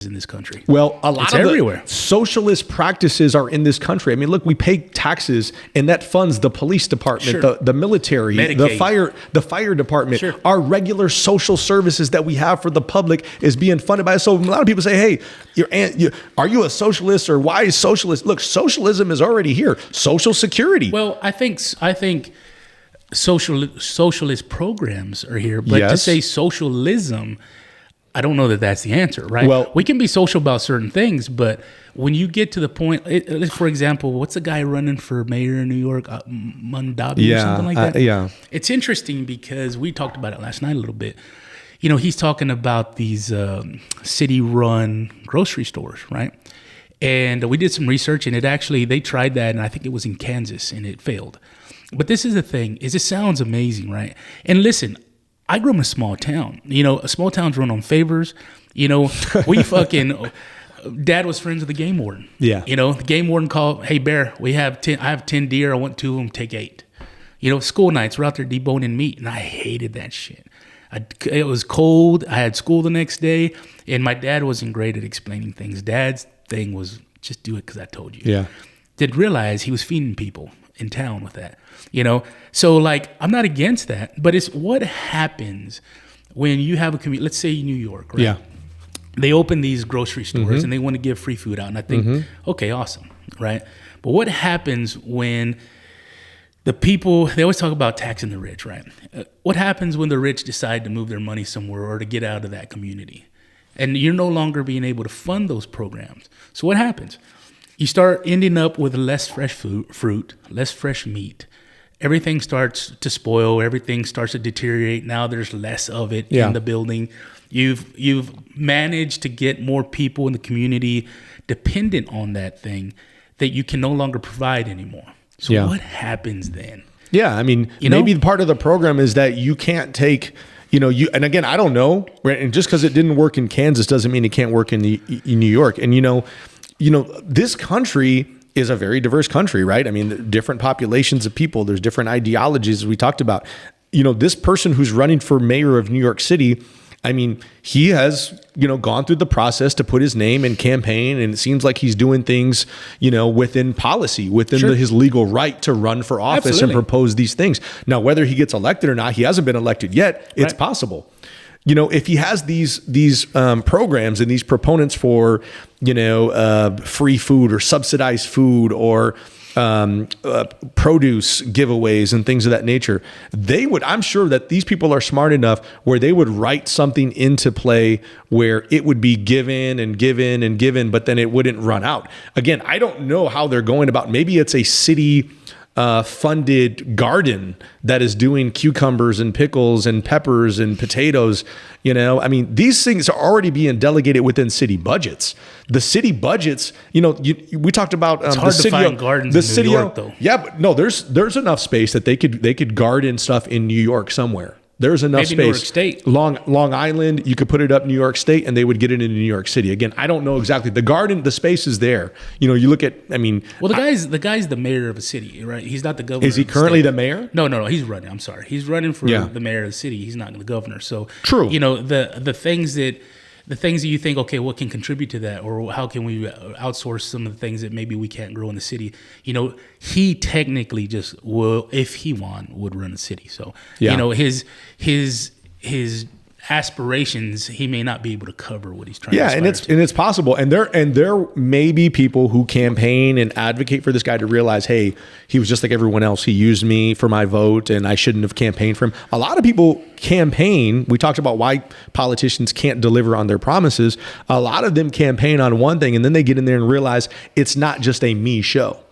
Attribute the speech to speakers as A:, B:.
A: in this country.
B: Well, a lot of
A: everywhere.
B: The socialist practices are in this country. I mean, look, we pay taxes, and that funds the police department, the military,
A: Medicaid.
B: the fire department.
A: Sure.
B: Our regular social services that we have for the public is being funded by us. So a lot of people say, "Hey, are you a socialist, or why is socialist?" Look, socialism is already here. Social security.
A: Well, I think socialist programs are here, but to say socialism, I don't know that that's the answer, right?
B: Well,
A: we can be social about certain things, but when you get to the point, for example, what's the guy running for mayor in New York, Mondavi or something like that? It's interesting because we talked about it last night a little bit. You know, he's talking about these city-run grocery stores, right? And we did some research, and they tried that, and I think it was in Kansas, and it failed. But this is the thing, it sounds amazing, right? And listen, I grew up in a small town. You know, small towns run on favors. You know, Dad was friends with the game warden.
B: Yeah.
A: You know, the game warden called, "Hey, Bear, I have 10 deer. I want 2 of them, take 8. You know, school nights, we're out there deboning meat, and I hated that shit. It was cold. I had school the next day, and my dad wasn't great at explaining things. Dad's thing was just do it because I told you.
B: Yeah.
A: Didn't realize he was feeding people in town with that. You know, so like I'm not against that, but it's what happens when you have a community. Let's say New York, right?
B: Yeah.
A: They open these grocery stores and they want to give free food out, and I think, okay, awesome, right? But what happens when the people, they always talk about taxing the rich, right? What happens when the rich decide to move their money somewhere or to get out of that community? And you're no longer being able to fund those programs. So what happens? You start ending up with less fresh fruit, less fresh meat. Everything starts to spoil. Everything starts to deteriorate. Now there's less of it in the building. You've managed to get more people in the community dependent on that thing that you can no longer provide anymore. So what happens then?
B: Yeah, I mean, maybe part of the program is that you can't take, and again, I don't know, right? And just because it didn't work in Kansas doesn't mean it can't work in New York. And this country is a very diverse country, right? I mean, different populations of people, there's different ideologies, as we talked about. This person who's running for mayor of New York City, I mean, he has, gone through the process to put his name and campaign, and it seems like he's doing things, within policy, within his legal right to run for office and propose these things. Now, whether he gets elected or not, he hasn't been elected yet. It's possible. If he has these programs and these proponents for, free food or subsidized food or produce giveaways and things of that nature, I'm sure that these people are smart enough where they would write something into play where it would be given and given and given, but then it wouldn't run out. Again, I don't know how they're going about, maybe it's a city funded garden that is doing cucumbers and pickles and peppers and potatoes. I mean, these things are already being delegated within city budgets. The city budgets, we talked about
A: it's hard to find gardens in New York, though.
B: Yeah, but no, there's enough space that they could garden stuff in New York somewhere. There's enough space. New York
A: State.
B: Long Island, you could put it up New York State and they would get it into New York City. Again, I don't know exactly. The garden, the space is there. You look at, I mean.
A: Well, the guy's the mayor of a city, right? He's not the governor.
B: Is he currently the mayor?
A: No, he's running. I'm sorry. He's running for the mayor of the city. He's not the governor. So,
B: true.
A: The things that you think, okay, what can contribute to that? Or how can we outsource some of the things that maybe we can't grow in the city? He technically just will, if he would run the city. So, his aspirations, he may not be able to cover what he's trying to aspire to.
B: And it's possible. And there may be people who campaign and advocate for this guy to realize, hey, he was just like everyone else. He used me for my vote and I shouldn't have campaigned for him. A lot of people campaign. We talked about why politicians can't deliver on their promises. A lot of them campaign on one thing and then they get in there and realize it's not just a me show.